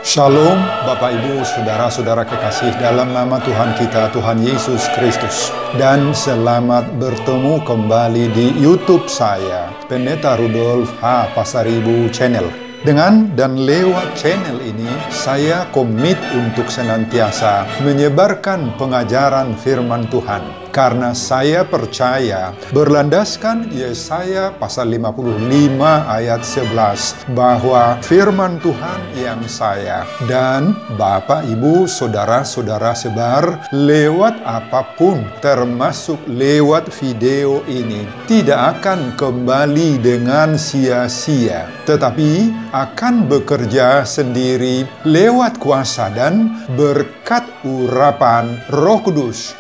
Shalom, Bapak Ibu, Saudara-saudara kekasih dalam nama Tuhan kita, Tuhan Yesus Kristus. Dan selamat bertemu kembali di YouTube saya, Pendeta Rudolf H. Pasaribu Channel. Dengan dan lewat channel ini, saya komit untuk senantiasa menyebarkan pengajaran firman Tuhan. Karena saya percaya, berlandaskan Yesaya pasal 55 ayat 11, bahwa firman Tuhan yang saya dan Bapak, Ibu, Saudara-saudara sebar lewat apapun, termasuk lewat video ini, tidak akan kembali dengan sia-sia, tetapi akan bekerja sendiri lewat kuasa dan berkat urapan Roh Kudus.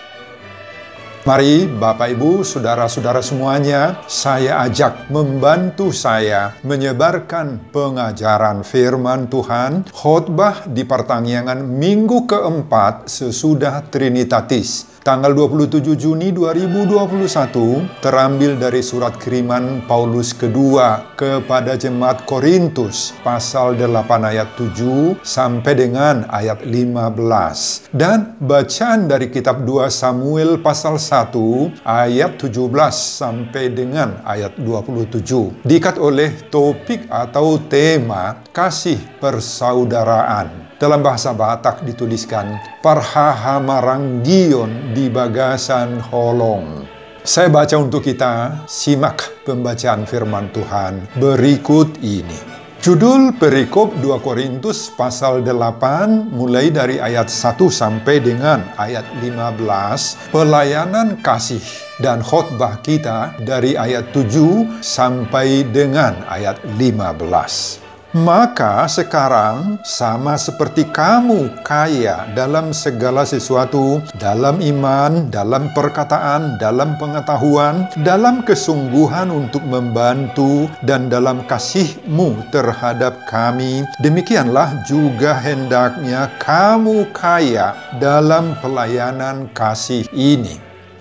Mari Bapak Ibu, Saudara-saudara semuanya, saya ajak membantu saya menyebarkan pengajaran firman Tuhan, khotbah di pertanggihan minggu keempat sesudah Trinitatis. Tanggal 27 Juni 2021 terambil dari surat kiriman Paulus kedua kepada jemaat Korintus pasal 8 ayat 7 sampai dengan ayat 15. Dan bacaan dari kitab 2 Samuel pasal 1 ayat 17 sampai dengan ayat 27. Diikat oleh topik atau tema kasih persaudaraan. Dalam bahasa Batak dituliskan, Parhahamaranggion di bagasan holong. Saya baca untuk kita, simak pembacaan firman Tuhan berikut ini. Judul perikop 2 Korintus pasal 8 mulai dari ayat 1 sampai dengan ayat 15, pelayanan kasih, dan khotbah kita dari ayat 7 sampai dengan ayat 15. Maka sekarang sama seperti kamu kaya dalam segala sesuatu, dalam iman, dalam perkataan, dalam pengetahuan, dalam kesungguhan untuk membantu, dan dalam kasihmu terhadap kami, demikianlah juga hendaknya kamu kaya dalam pelayanan kasih ini.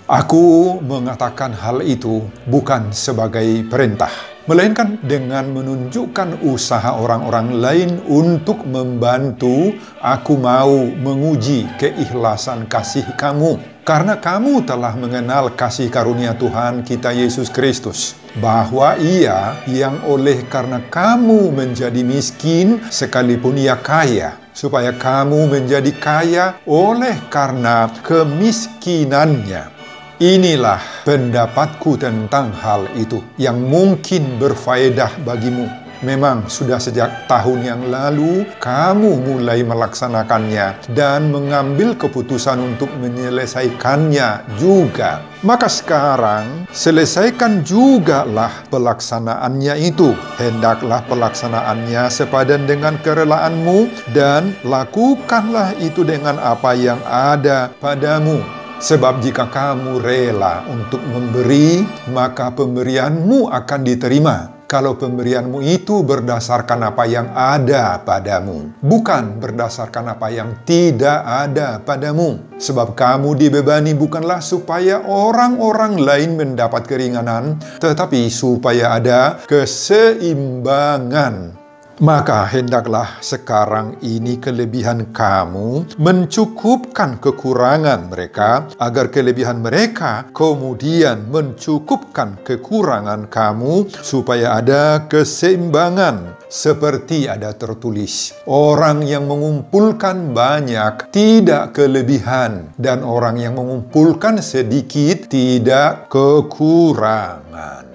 Aku mengatakan hal itu bukan sebagai perintah, melainkan dengan menunjukkan usaha orang-orang lain untuk membantu. Aku mau menguji keikhlasan kasih kamu, karena kamu telah mengenal kasih karunia Tuhan kita Yesus Kristus, bahwa Ia yang oleh karena kamu menjadi miskin sekalipun Ia kaya, supaya kamu menjadi kaya oleh karena kemiskinannya. Inilah pendapatku tentang hal itu yang mungkin berfaedah bagimu. Memang sudah sejak tahun yang lalu kamu mulai melaksanakannya dan mengambil keputusan untuk menyelesaikannya juga. Maka sekarang selesaikan jugalah pelaksanaannya itu. Hendaklah pelaksanaannya sepadan dengan kerelaanmu, dan lakukanlah itu dengan apa yang ada padamu. Sebab jika kamu rela untuk memberi, maka pemberianmu akan diterima. Kalau pemberianmu itu berdasarkan apa yang ada padamu, bukan berdasarkan apa yang tidak ada padamu. Sebab kamu dibebani bukanlah supaya orang-orang lain mendapat keringanan, tetapi supaya ada keseimbangan. Maka hendaklah sekarang ini kelebihan kamu mencukupkan kekurangan mereka, agar kelebihan mereka kemudian mencukupkan kekurangan kamu, supaya ada keseimbangan. Seperti ada tertulis, orang yang mengumpulkan banyak tidak kelebihan, dan orang yang mengumpulkan sedikit tidak kekurangan.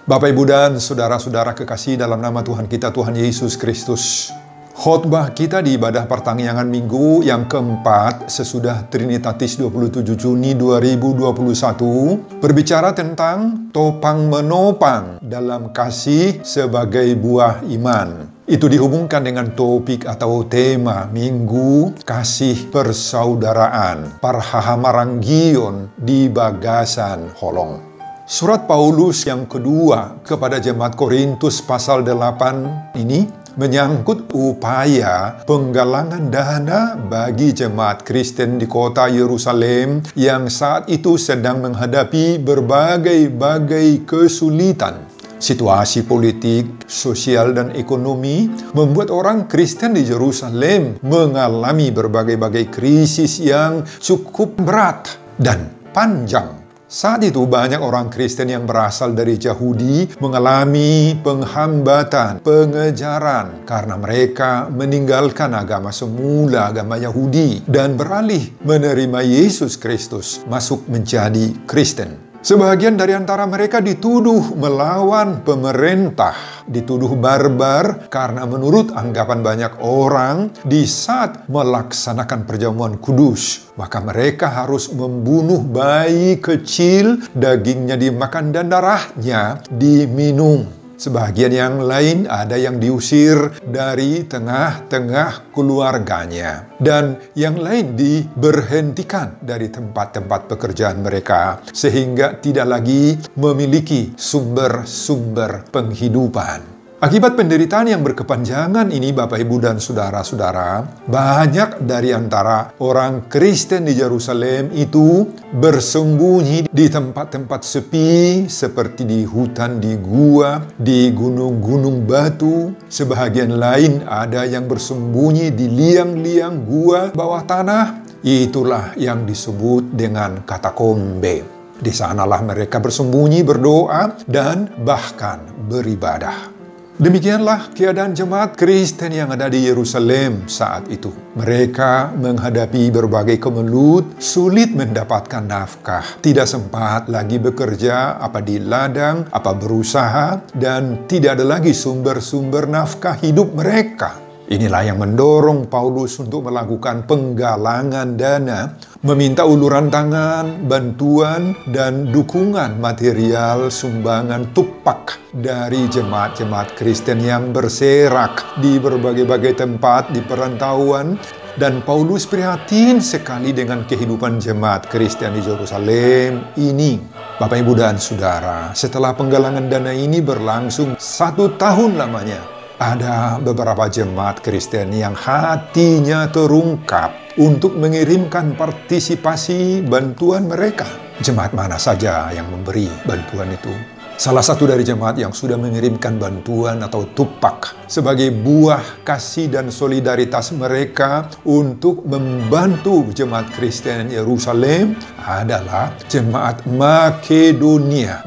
Bapak, Ibu, dan Saudara-saudara kekasih dalam nama Tuhan kita, Tuhan Yesus Kristus. Khotbah kita di ibadah pertanggihan minggu yang keempat sesudah Trinitatis 27 Juni 2021 berbicara tentang topang menopang dalam kasih sebagai buah iman. Itu dihubungkan dengan topik atau tema minggu kasih persaudaraan, Parhahamaranggion di bagasan holong. Surat Paulus yang kedua kepada jemaat Korintus pasal 8 ini menyangkut upaya penggalangan dana bagi jemaat Kristen di kota Yerusalem yang saat itu sedang menghadapi berbagai-bagai kesulitan. Situasi politik, sosial, dan ekonomi membuat orang Kristen di Yerusalem mengalami berbagai-bagai krisis yang cukup berat dan panjang. Saat itu banyak orang Kristen yang berasal dari Yahudi mengalami penghambatan, pengejaran karena mereka meninggalkan agama semula, agama Yahudi, dan beralih menerima Yesus Kristus, masuk menjadi Kristen. Sebagian dari antara mereka dituduh melawan pemerintah, dituduh barbar karena menurut anggapan banyak orang di saat melaksanakan perjamuan kudus, maka mereka harus membunuh bayi kecil, dagingnya dimakan dan darahnya diminum. Sebagian yang lain ada yang diusir dari tengah-tengah keluarganya. Dan yang lain diberhentikan dari tempat-tempat pekerjaan mereka. Sehingga tidak lagi memiliki sumber-sumber penghidupan. Akibat penderitaan yang berkepanjangan ini, Bapak, Ibu, dan saudara-saudara, banyak dari antara orang Kristen di Yerusalem itu bersembunyi di tempat-tempat sepi seperti di hutan, di gua, di gunung-gunung batu. Sebagian lain ada yang bersembunyi di liang-liang gua bawah tanah. Itulah yang disebut dengan katakombe. Di sanalah mereka bersembunyi, berdoa, dan bahkan beribadah. Demikianlah keadaan jemaat Kristen yang ada di Yerusalem saat itu. Mereka menghadapi berbagai kemelut, sulit mendapatkan nafkah, tidak sempat lagi bekerja, apa di ladang, apa berusaha, dan tidak ada lagi sumber-sumber nafkah hidup mereka. Inilah yang mendorong Paulus untuk melakukan penggalangan dana, meminta uluran tangan, bantuan, dan dukungan material sumbangan tupak dari jemaat-jemaat Kristen yang berserak di berbagai-bagai tempat di perantauan. Dan Paulus prihatin sekali dengan kehidupan jemaat Kristen di Yerusalem ini. Bapak, Ibu, dan Saudara, setelah penggalangan dana ini berlangsung 1 tahun lamanya, ada beberapa jemaat Kristen yang hatinya terungkap untuk mengirimkan partisipasi bantuan mereka. Jemaat mana saja yang memberi bantuan itu? Salah satu dari jemaat yang sudah mengirimkan bantuan atau tupak sebagai buah kasih dan solidaritas mereka untuk membantu jemaat Kristen Yerusalem adalah jemaat Makedonia.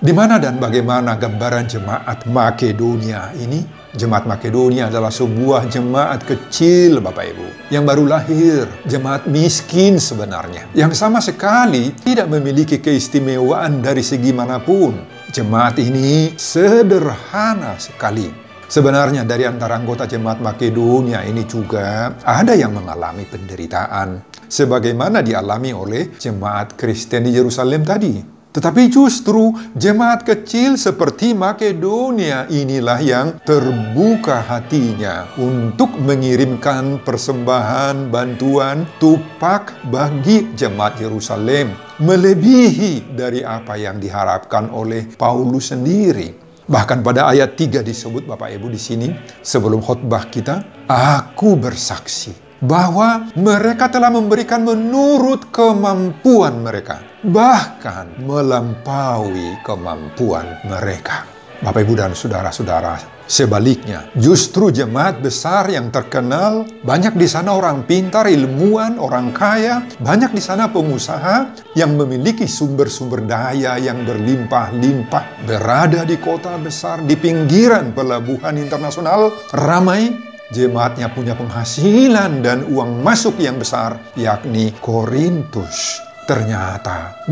Di mana dan bagaimana gambaran jemaat Makedonia ini? Jemaat Makedonia adalah sebuah jemaat kecil, Bapak Ibu, yang baru lahir, jemaat miskin sebenarnya, yang sama sekali tidak memiliki keistimewaan dari segi manapun. Jemaat ini sederhana sekali. Sebenarnya dari antara anggota jemaat Makedonia ini juga ada yang mengalami penderitaan, sebagaimana dialami oleh jemaat Kristen di Yerusalem tadi. Tetapi justru jemaat kecil seperti Makedonia inilah yang terbuka hatinya untuk mengirimkan persembahan bantuan tupak bagi jemaat Yerusalem, melebihi dari apa yang diharapkan oleh Paulus sendiri. Bahkan pada ayat 3 disebut, Bapak Ibu, di sini sebelum khotbah kita, aku bersaksi bahwa mereka telah memberikan menurut kemampuan mereka, bahkan melampaui kemampuan mereka. Bapak, Ibu, dan saudara-saudara, sebaliknya, justru jemaat besar yang terkenal, banyak di sana orang pintar, ilmuwan, orang kaya, banyak di sana pengusaha yang memiliki sumber-sumber daya yang berlimpah-limpah, berada di kota besar, di pinggiran pelabuhan internasional, ramai. Jemaatnya punya penghasilan dan uang masuk yang besar, yakni Korintus. Ternyata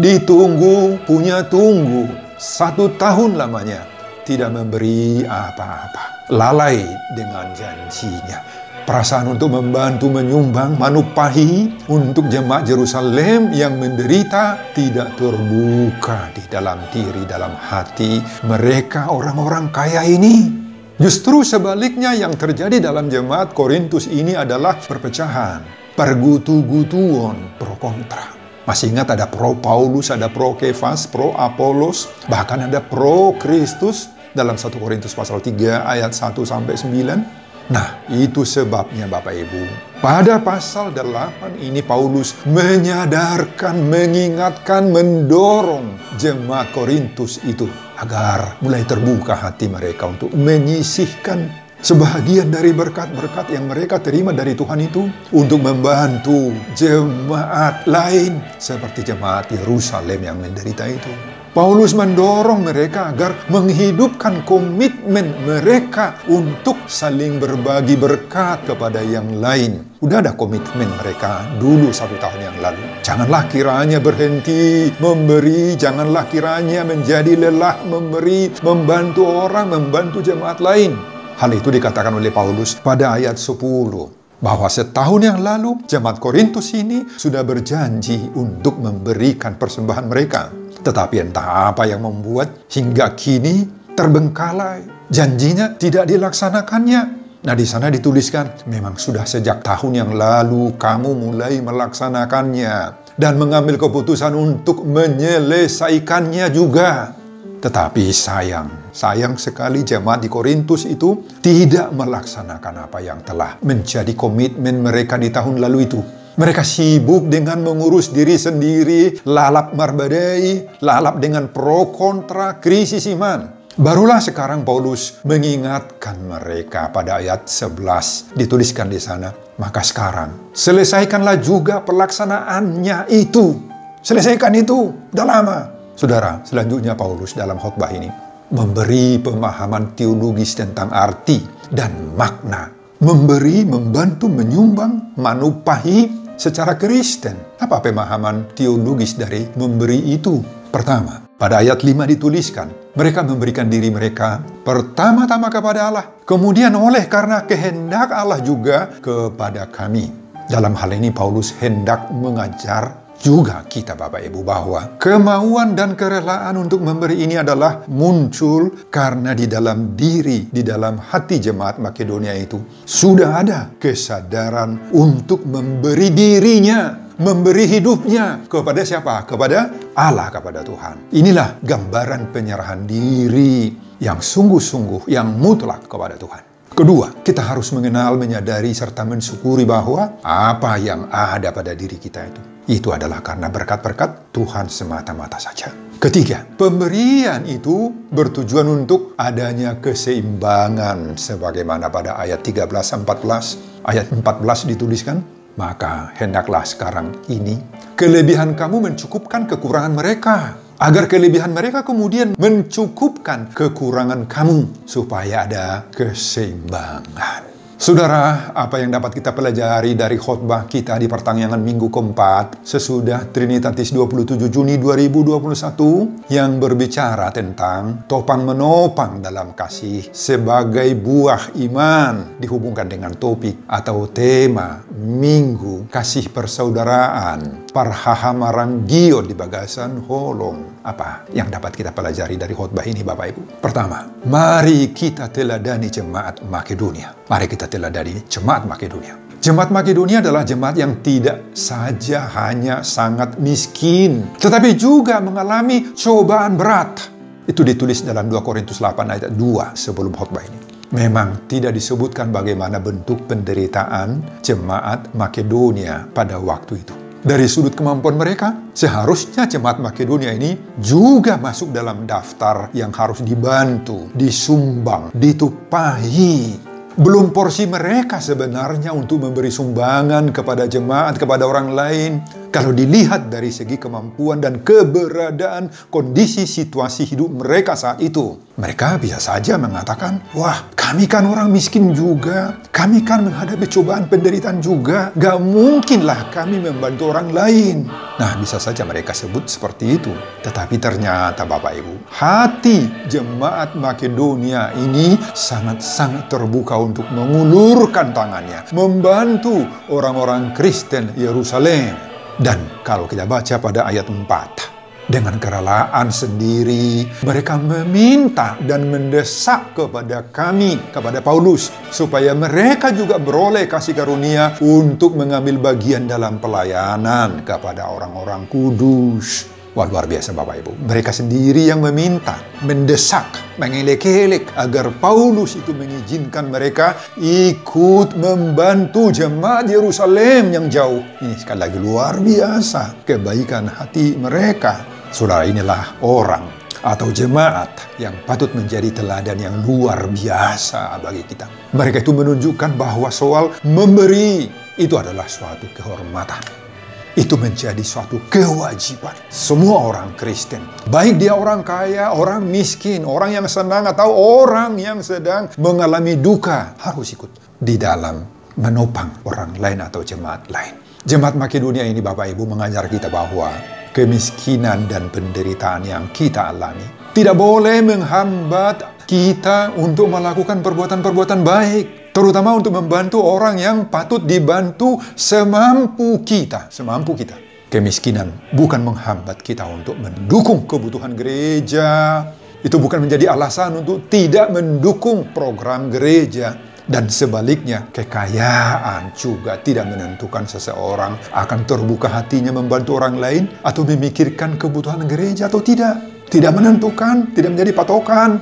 punya tunggu 1 tahun lamanya, tidak memberi apa-apa, lalai dengan janjinya. Perasaan untuk membantu menyumbang manupahi untuk jemaat Yerusalem yang menderita tidak terbuka di dalam diri, dalam hati mereka orang-orang kaya ini. Justru sebaliknya yang terjadi dalam jemaat Korintus ini adalah perpecahan, pergutu-gutuan, pro kontra. Masih ingat ada pro Paulus, ada pro Kefas, pro Apolos, bahkan ada pro Kristus dalam 1 Korintus pasal 3 ayat 1-9. Nah, itu sebabnya Bapak Ibu. Pada pasal 8 ini Paulus menyadarkan, mengingatkan, mendorong jemaat Korintus itu agar mulai terbuka hati mereka untuk menyisihkan sebahagian dari berkat-berkat yang mereka terima dari Tuhan itu untuk membantu jemaat lain seperti jemaat Yerusalem yang menderita itu. Paulus mendorong mereka agar menghidupkan komitmen mereka untuk saling berbagi berkat kepada yang lain. Udah ada komitmen mereka dulu 1 tahun yang lalu. Janganlah kiranya berhenti memberi, janganlah kiranya menjadi lelah memberi, membantu orang, membantu jemaat lain. Hal itu dikatakan oleh Paulus pada ayat 10. Bahwa setahun yang lalu jemaat Korintus ini sudah berjanji untuk memberikan persembahan mereka. Tetapi entah apa yang membuat hingga kini terbengkalai. Janjinya tidak dilaksanakannya. Nah, di sana dituliskan, memang sudah sejak tahun yang lalu kamu mulai melaksanakannya dan mengambil keputusan untuk menyelesaikannya juga. Tetapi sayang sekali jemaat di Korintus itu tidak melaksanakan apa yang telah menjadi komitmen mereka di tahun lalu itu. Mereka sibuk dengan mengurus diri sendiri, lalap marbadai, lalap dengan pro kontra krisis iman. Barulah sekarang Paulus mengingatkan mereka pada ayat 11. Dituliskan di sana, maka sekarang selesaikanlah juga pelaksanaannya itu. Selesaikan itu, udah lama. Saudara, selanjutnya Paulus dalam khotbah ini memberi pemahaman teologis tentang arti dan makna. Memberi, membantu, menyumbang, manupahi secara Kristen. Apa pemahaman teologis dari memberi itu? Pertama, pada ayat 5 dituliskan, mereka memberikan diri mereka pertama-tama kepada Allah. Kemudian oleh karena kehendak Allah juga kepada kami. Dalam hal ini Paulus hendak mengajar juga kita Bapak Ibu bahwa kemauan dan kerelaan untuk memberi ini adalah muncul karena di dalam diri, di dalam hati jemaat Makedonia itu sudah ada kesadaran untuk memberi dirinya, memberi hidupnya kepada siapa? Kepada Allah, kepada Tuhan. Inilah gambaran penyerahan diri yang sungguh-sungguh, yang mutlak kepada Tuhan. Kedua, kita harus mengenal, menyadari, serta mensyukuri bahwa apa yang ada pada diri kita itu adalah karena berkat-berkat Tuhan semata-mata saja. Ketiga, pemberian itu bertujuan untuk adanya keseimbangan. Sebagaimana pada ayat 13-14, ayat 14 dituliskan, maka hendaklah sekarang ini kelebihan kamu mencukupkan kekurangan mereka, agar kelebihan mereka kemudian mencukupkan kekurangan kamu, supaya ada keseimbangan. Saudara, apa yang dapat kita pelajari dari khotbah kita di pertengahan minggu keempat sesudah Trinitatis 27 Juni 2021 yang berbicara tentang topang menopang dalam kasih sebagai buah iman, dihubungkan dengan topik atau tema minggu kasih persaudaraan parhahamaranggion di bagasan holong. Apa yang dapat kita pelajari dari khotbah ini Bapak Ibu? Pertama, mari kita teladani jemaat Makedonia. Mari kita teladani jemaat Makedonia. Jemaat Makedonia adalah jemaat yang tidak saja hanya sangat miskin, tetapi juga mengalami cobaan berat. Itu ditulis dalam 2 Korintus 8 ayat 2 sebelum khotbah ini. Memang tidak disebutkan bagaimana bentuk penderitaan jemaat Makedonia pada waktu itu. Dari sudut kemampuan mereka, seharusnya jemaat Makedonia ini juga masuk dalam daftar yang harus dibantu, disumbang, ditupahi. Belum porsi mereka sebenarnya untuk memberi sumbangan kepada jemaat, kepada orang lain. Kalau dilihat dari segi kemampuan dan keberadaan kondisi situasi hidup mereka saat itu, mereka bisa saja mengatakan, wah, kami kan orang miskin juga, kami kan menghadapi cobaan penderitaan juga, gak mungkinlah kami membantu orang lain. Nah, bisa saja mereka sebut seperti itu. Tetapi ternyata Bapak Ibu, hati jemaat Makedonia ini sangat-sangat terbuka untuk mengulurkan tangannya, membantu orang-orang Kristen Yerusalem. Dan kalau kita baca pada ayat 4, dengan kerelaan sendiri, mereka meminta dan mendesak kepada kami, kepada Paulus, supaya mereka juga beroleh kasih karunia untuk mengambil bagian dalam pelayanan kepada orang-orang kudus. Wah, luar biasa Bapak Ibu. Mereka sendiri yang meminta, mendesak, mengelek-elek agar Paulus itu mengizinkan mereka ikut membantu jemaat Yerusalem yang jauh. Ini sekali lagi luar biasa kebaikan hati mereka. Saudara, inilah orang atau jemaat yang patut menjadi teladan yang luar biasa bagi kita. Mereka itu menunjukkan bahwa soal memberi itu adalah suatu kehormatan. Itu menjadi suatu kewajiban semua orang Kristen. Baik dia orang kaya, orang miskin, orang yang senang atau orang yang sedang mengalami duka, harus ikut di dalam menopang orang lain atau jemaat lain. Jemaat Makedonia ini Bapak Ibu mengajar kita bahwa kemiskinan dan penderitaan yang kita alami tidak boleh menghambat kita untuk melakukan perbuatan-perbuatan baik. Terutama untuk membantu orang yang patut dibantu semampu kita. Semampu kita. Kemiskinan bukan menghambat kita untuk mendukung kebutuhan gereja. Itu bukan menjadi alasan untuk tidak mendukung program gereja. Dan sebaliknya, kekayaan juga tidak menentukan seseorang akan terbuka hatinya membantu orang lain atau memikirkan kebutuhan gereja atau tidak. Tidak menentukan, tidak menjadi patokan.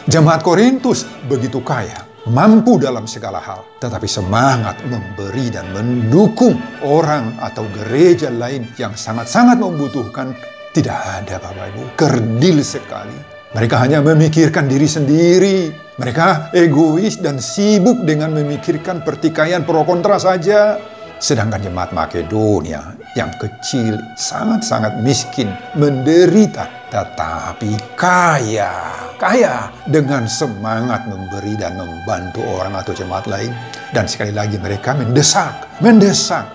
Jemaat Korintus begitu kaya, mampu dalam segala hal, tetapi semangat memberi dan mendukung orang atau gereja lain yang sangat-sangat membutuhkan tidak ada Bapak Ibu. Kerdil sekali. Mereka hanya memikirkan diri sendiri. Mereka egois dan sibuk dengan memikirkan pertikaian pro kontra saja. Sedangkan jemaat Makedonia yang kecil, sangat-sangat miskin, menderita, tetapi kaya dengan semangat memberi dan membantu orang atau jemaat lain. Dan sekali lagi mereka mendesak,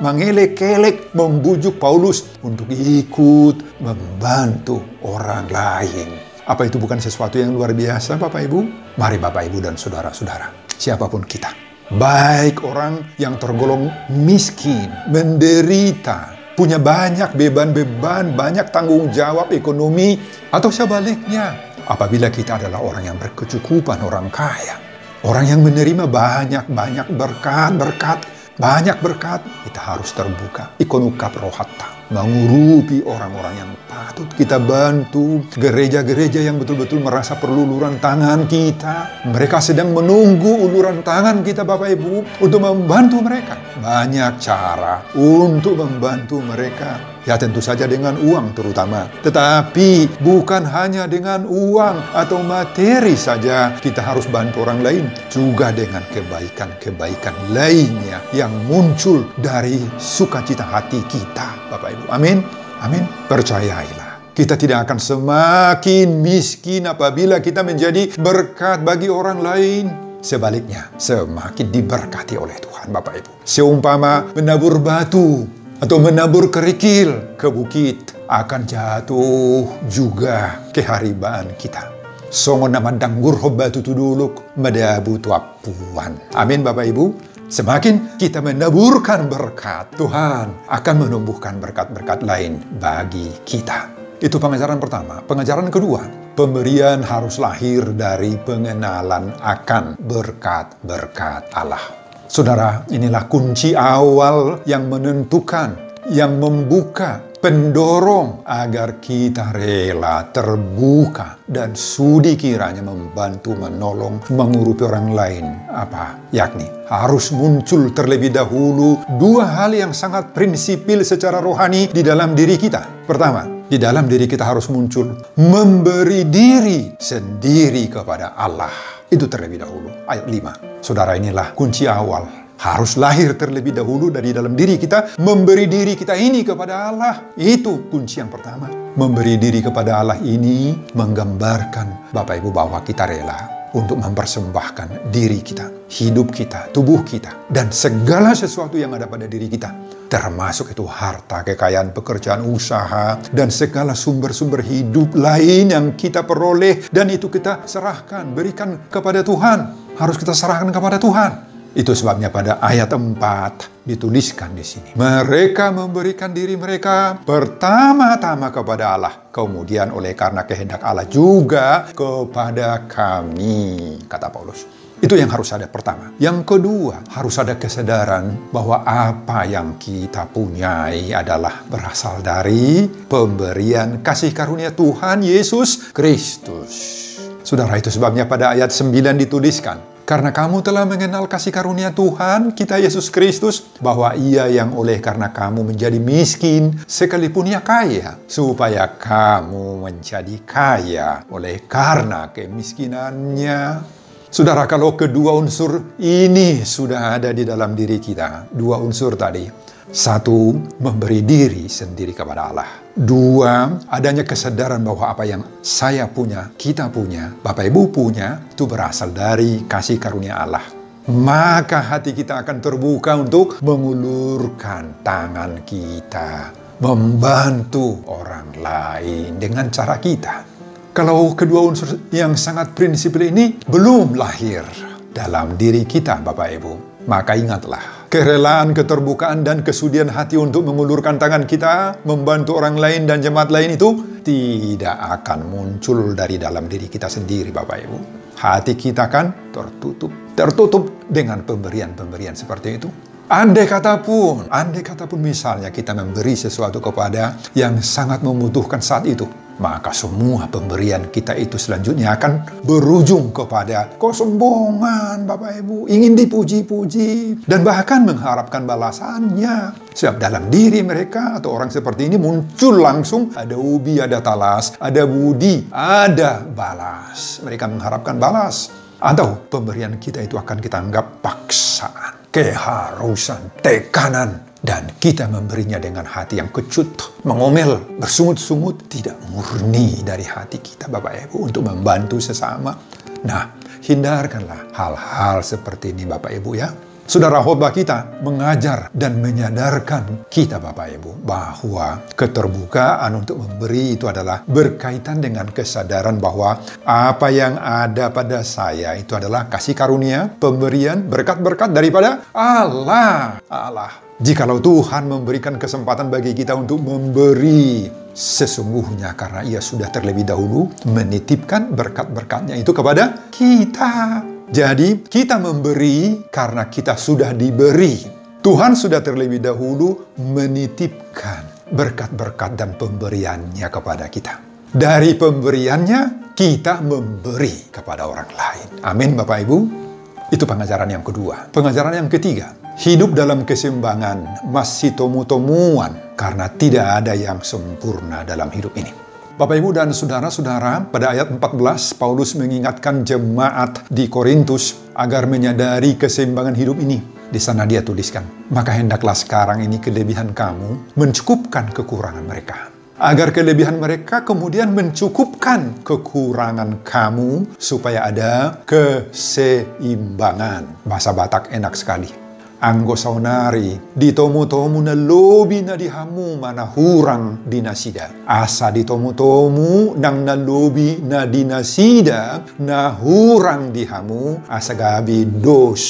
mengelek-elek, membujuk Paulus untuk ikut membantu orang lain. Apa itu bukan sesuatu yang luar biasa Bapak Ibu? Mari Bapak Ibu dan saudara-saudara, siapapun kita, baik orang yang tergolong miskin, menderita, punya banyak beban-beban, banyak tanggung jawab ekonomi, atau sebaliknya, apabila kita adalah orang yang berkecukupan, orang kaya, orang yang menerima banyak berkat, kita harus terbuka. Ikonukap rohatta, mengurupi orang-orang yang patut kita bantu, gereja-gereja yang betul-betul merasa perlu uluran tangan kita. Mereka sedang menunggu uluran tangan kita Bapak Ibu untuk membantu mereka. Banyak cara untuk membantu mereka. Ya tentu saja dengan uang terutama. Tetapi bukan hanya dengan uang atau materi saja kita harus bantu orang lain. Juga dengan kebaikan-kebaikan lainnya yang muncul dari sukacita hati kita Bapak Ibu. Amin. Amin. Percayailah. Kita tidak akan semakin miskin apabila kita menjadi berkat bagi orang lain. Sebaliknya, semakin diberkati oleh Tuhan Bapak Ibu. Seumpama menabur batu atau menabur kerikil ke bukit, akan jatuh juga keharibaan kita. Songo nama danggur batu tuduluk madabu tuapuan. Amin Bapak Ibu. Semakin kita menaburkan berkat, Tuhan akan menumbuhkan berkat-berkat lain bagi kita. Itu pengajaran pertama. Pengajaran kedua, pemberian harus lahir dari pengenalan akan berkat-berkat Allah. Saudara, inilah kunci awal yang menentukan, yang membuka, pendorong agar kita rela terbuka dan sudi kiranya membantu, menolong, mengurupi orang lain. Apa? Yakni harus muncul terlebih dahulu dua hal yang sangat prinsipil secara rohani di dalam diri kita. Pertama, di dalam diri kita harus muncul memberi diri sendiri kepada Allah. Itu terlebih dahulu. Ayat 5. Saudara, inilah kunci awal. Harus lahir terlebih dahulu dari dalam diri kita. Memberi diri kita ini kepada Allah. Itu kunci yang pertama. Memberi diri kepada Allah ini menggambarkan Bapak Ibu bahwa kita rela untuk mempersembahkan diri kita, hidup kita, tubuh kita, dan segala sesuatu yang ada pada diri kita. Termasuk itu harta, kekayaan, pekerjaan, usaha, dan segala sumber-sumber hidup lain yang kita peroleh. Dan itu kita serahkan, berikan kepada Tuhan. Harus kita serahkan kepada Tuhan. Itu sebabnya pada ayat 4 dituliskan di sini. Mereka memberikan diri mereka pertama-tama kepada Allah, kemudian oleh karena kehendak Allah juga kepada kami, kata Paulus. Itu yang harus ada pertama. Yang kedua, harus ada kesadaran bahwa apa yang kita punyai adalah berasal dari pemberian kasih karunia Tuhan Yesus Kristus. Saudara, itu sebabnya pada ayat 9 dituliskan, karena kamu telah mengenal kasih karunia Tuhan kita Yesus Kristus, bahwa Ia yang oleh karena kamu menjadi miskin sekalipun Ia kaya, supaya kamu menjadi kaya oleh karena kemiskinannya. Saudara, kalau kedua unsur ini sudah ada di dalam diri kita, dua unsur tadi. Satu, memberi diri sendiri kepada Allah. Dua, adanya kesadaran bahwa apa yang saya punya, kita punya, Bapak Ibu punya, itu berasal dari kasih karunia Allah. Maka hati kita akan terbuka untuk mengulurkan tangan kita, membantu orang lain dengan cara kita. Kalau kedua unsur yang sangat prinsipil ini belum lahir dalam diri kita, Bapak Ibu, maka ingatlah, kerelaan, keterbukaan, dan kesudian hati untuk mengulurkan tangan kita, membantu orang lain dan jemaat lain itu tidak akan muncul dari dalam diri kita sendiri, Bapak Ibu. Hati kita kan tertutup dengan pemberian-pemberian seperti itu. Andai kata pun misalnya kita memberi sesuatu kepada yang sangat membutuhkan saat itu, maka semua pemberian kita itu selanjutnya akan berujung kepada kesombongan, Bapak Ibu, ingin dipuji-puji, dan bahkan mengharapkan balasannya. Sebab dalam diri mereka atau orang seperti ini muncul langsung ada ubi, ada talas, ada budi, ada balas. Mereka mengharapkan balas. Atau pemberian kita itu akan kita anggap paksaan, keharusan, tekanan, dan kita memberinya dengan hati yang kecut, mengomel, bersungut-sungut, tidak murni dari hati kita, Bapak Ibu, untuk membantu sesama. Nah, hindarkanlah hal-hal seperti ini, Bapak Ibu ya. Saudara, khotbah kita mengajar dan menyadarkan kita, Bapak Ibu, bahwa keterbukaan untuk memberi itu adalah berkaitan dengan kesadaran bahwa apa yang ada pada saya itu adalah kasih karunia, pemberian, berkat-berkat daripada Allah. Jikalau Tuhan memberikan kesempatan bagi kita untuk memberi, sesungguhnya karena Ia sudah terlebih dahulu menitipkan berkat-berkatnya itu kepada kita. Jadi kita memberi karena kita sudah diberi. Tuhan sudah terlebih dahulu menitipkan berkat-berkat dan pemberiannya kepada kita. Dari pemberiannya kita memberi kepada orang lain. Amin, Bapak Ibu. Itu pengajaran yang kedua. Pengajaran yang ketiga, hidup dalam keseimbangan, masih tomu-tomuan, karena tidak ada yang sempurna dalam hidup ini. Bapak, Ibu, dan saudara-saudara, pada ayat 14, Paulus mengingatkan jemaat di Korintus agar menyadari keseimbangan hidup ini. Di sana dia tuliskan, maka hendaklah sekarang ini kelebihan kamu mencukupkan kekurangan mereka. Agar kelebihan mereka kemudian mencukupkan kekurangan kamu, supaya ada keseimbangan. Bahasa Batak enak sekali. Anggo saunari, ditomu-tomu na lobi na dihamu mana hurang dinasida. Asa ditomu-tomu nang na lobi na dinasida na hurang dihamu asa gabi dos.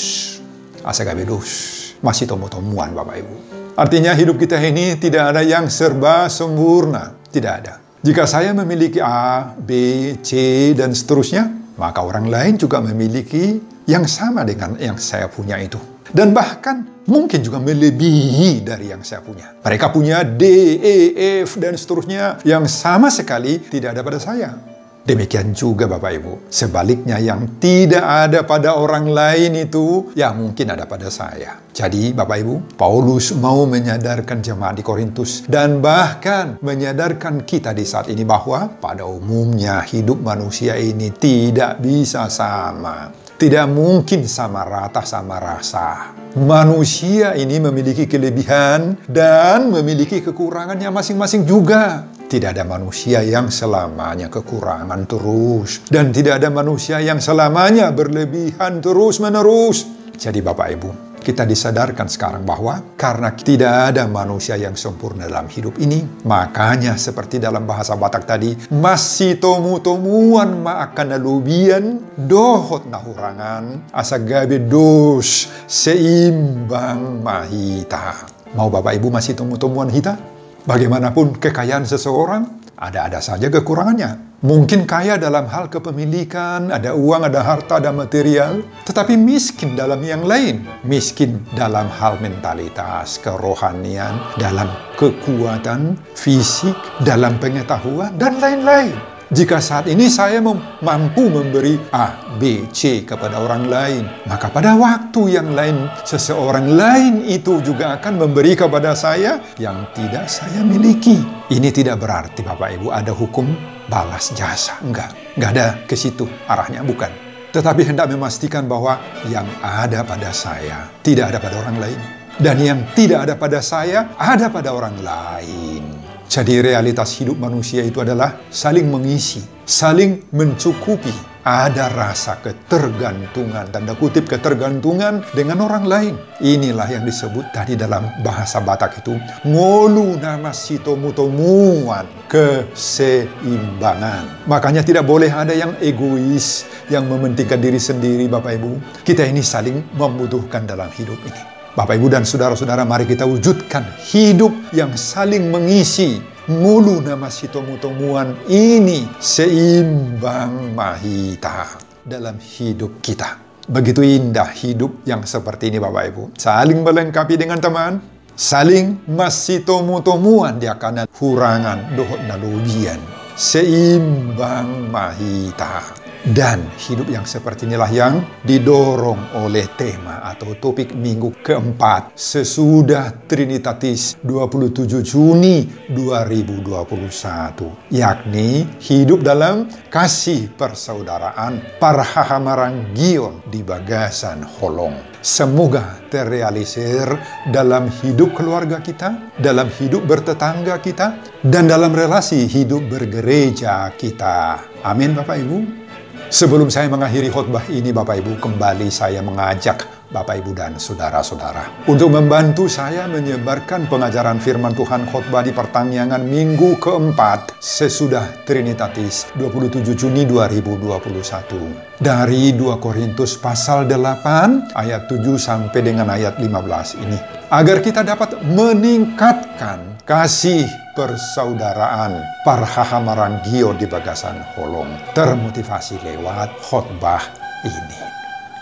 Asa gabi dos. Masih tomu-tomuan, Bapak Ibu. Artinya hidup kita ini tidak ada yang serba sempurna. Tidak ada. Jika saya memiliki A, B, C, dan seterusnya, maka orang lain juga memiliki yang sama dengan yang saya punya itu. Dan bahkan mungkin juga melebihi dari yang saya punya. Mereka punya D, E, F, dan seterusnya yang sama sekali tidak ada pada saya. Demikian juga Bapak Ibu. Sebaliknya yang tidak ada pada orang lain itu yang mungkin ada pada saya. Jadi Bapak Ibu, Paulus mau menyadarkan jemaat di Korintus dan bahkan menyadarkan kita di saat ini bahwa pada umumnya hidup manusia ini tidak bisa sama. Tidak mungkin sama rata sama rasa. Manusia ini memiliki kelebihan dan memiliki kekurangannya masing-masing juga. Tidak ada manusia yang selamanya kekurangan terus. Dan tidak ada manusia yang selamanya berlebihan terus-menerus. Jadi Bapak Ibu, kita disadarkan sekarang bahwa karena tidak ada manusia yang sempurna dalam hidup ini, makanya seperti dalam bahasa Batak tadi, masih tomu-tomuan maakan nalubian, dohot nahurangan, asa gabe dos, seimbang mahita. Mau Bapak Ibu masih temu-temuan hita? Bagaimanapun kekayaan seseorang, ada saja kekurangannya. Mungkin kaya dalam hal kepemilikan, ada uang, ada harta, ada material, tetapi miskin dalam yang lain. Miskin dalam hal mentalitas, kerohanian, dalam kekuatan, fisik, dalam pengetahuan, dan lain-lain. Jika saat ini saya mampu memberi A, B, C kepada orang lain, maka pada waktu yang lain, seseorang lain itu juga akan memberi kepada saya yang tidak saya miliki. Ini tidak berarti Bapak Ibu ada hukum balas jasa. Enggak ada ke situ arahnya, bukan. Tetapi hendak memastikan bahwa yang ada pada saya tidak ada pada orang lain. Dan yang tidak ada pada saya ada pada orang lain. Jadi realitas hidup manusia itu adalah saling mengisi, saling mencukupi. Ada rasa ketergantungan, tanda kutip ketergantungan dengan orang lain. Inilah yang disebut tadi dalam bahasa Batak itu, ngolu nama si tomu-tomuan, keseimbangan. Makanya tidak boleh ada yang egois, yang mementingkan diri sendiri Bapak Ibu. Kita ini saling membutuhkan dalam hidup ini. Bapak Ibu dan saudara-saudara, mari kita wujudkan hidup yang saling mengisi. Mulu nama si tomu-tomuan ini seimbang mahita dalam hidup kita. Begitu indah hidup yang seperti ini Bapak Ibu. Saling melengkapi dengan teman, saling masih tomu-tomuan dia karena hurangan dohot nalubian. Seimbang mahita. Dan hidup yang seperti inilah yang didorong oleh tema atau topik minggu keempat sesudah Trinitatis 27 Juni 2021. Yakni hidup dalam kasih persaudaraan Parhahamaranggion di Bagasan Holong. Semoga terrealisir dalam hidup keluarga kita, dalam hidup bertetangga kita, dan dalam relasi hidup bergereja kita. Amin Bapak Ibu. Sebelum saya mengakhiri khotbah ini Bapak Ibu, kembali saya mengajak Bapak Ibu dan saudara-saudara untuk membantu saya menyebarkan pengajaran firman Tuhan khotbah di pertangyangan minggu keempat sesudah Trinitatis 27 Juni 2021 dari 2 Korintus pasal 8 ayat 7 sampai dengan ayat 15 ini, agar kita dapat meningkatkan kasih persaudaraan Parhahamaranggion di Bagasan Holong, termotivasi lewat khotbah ini.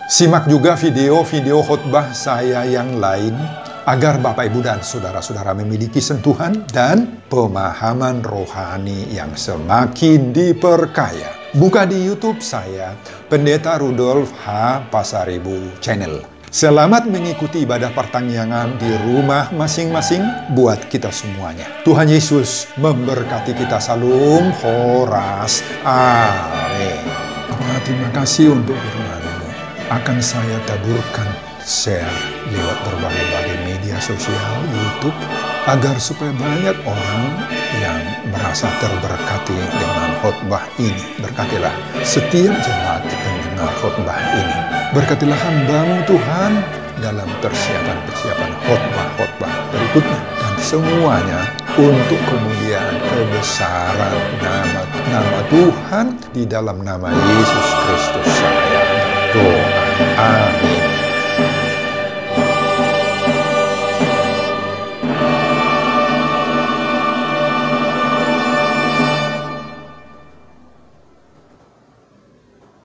Simak juga video-video khotbah saya yang lain agar Bapak Ibu dan saudara-saudara memiliki sentuhan dan pemahaman rohani yang semakin diperkaya. Buka di YouTube saya, Pendeta Rudolf H. Pasaribu Channel. Selamat mengikuti ibadah pertangyangan di rumah masing-masing buat kita semuanya. Tuhan Yesus memberkati kita. Salum Horas. Amin. Terima kasih untuk firman-Mu. Akan saya taburkan share lewat berbagai media sosial, YouTube, agar supaya banyak orang yang merasa terberkati dengan khotbah ini. Berkatilah setiap jemaat pendengar khotbah ini. Berkatilah hamba-Mu Tuhan dalam persiapan khotbah berikutnya. Dan semuanya untuk kemuliaan kebesaran nama Tuhan di dalam nama Yesus Kristus.